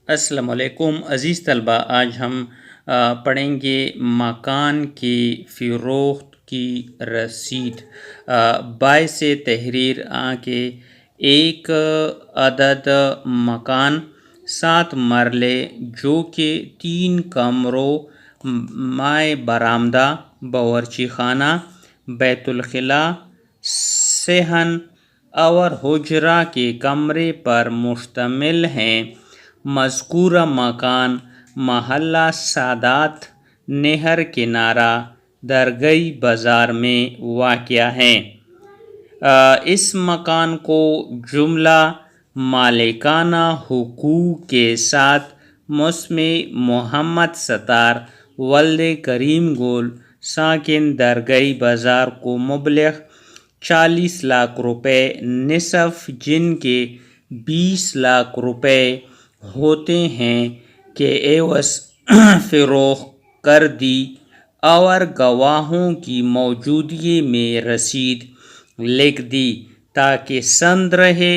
السلام علیکم عزیز طلبہ، آج ہم پڑھیں گے مکان کی فروخت کی رسید باعث تحریر کہ ایک عدد مکان 7 مرلے جو کہ 3 کمروں، مائع برآمدہ، باورچی خانہ، بیت الخلا، صحن اور حجرہ کے کمرے پر مشتمل ہیں۔ مذکورہ مکان محلہ سادات، نہر کنارہ، درگئی بازار میں واقع ہے۔ اس مکان کو جملہ مالکانہ حقوق کے ساتھ مسمی محمد ستار ولد کریم گل ساکن درگئی بازار کو مبلغ 40 لاکھ روپے نصف، جن کے 20 لاکھ روپے ہوتے ہیں کہ عوض فروخت کر دی اور گواہوں کی موجودگی میں رسید لکھ دی تاکہ سند رہے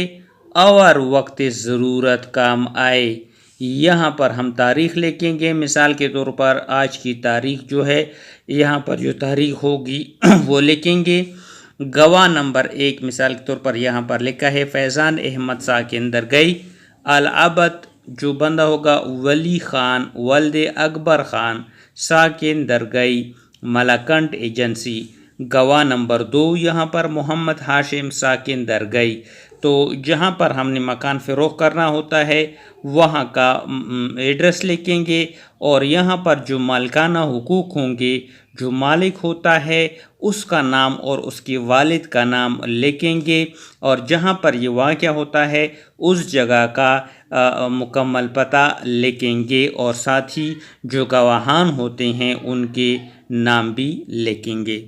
اور وقت ضرورت کام آئے۔ یہاں پر ہم تاریخ لکھیں گے، مثال کے طور پر آج کی تاریخ جو ہے، یہاں پر جو تاریخ ہوگی وہ لکھیں گے۔ گواہ نمبر 1 مثال کے طور پر یہاں پر لکھا ہے فیضان احمد ساکن درگئی، العبد جو بندہ ہوگا ولی خان ولد اکبر خان ساکن درگئی ملاکنڈ ایجنسی۔ گواہ نمبر 2 یہاں پر محمد ہاشم ساکن درگئی۔ تو جہاں پر ہم نے مکان فروخت کرنا ہوتا ہے وہاں کا ایڈریس لکھیں گے، اور یہاں پر جو مالکانہ حقوق ہوں گے، جو مالک ہوتا ہے اس کا نام اور اس کے والد کا نام لکھیں گے، اور جہاں پر یہ واقع ہوتا ہے اس جگہ کا مکمل پتہ لکھیں گے، اور ساتھ ہی جو گواہان ہوتے ہیں ان کے نام بھی لکھیں گے۔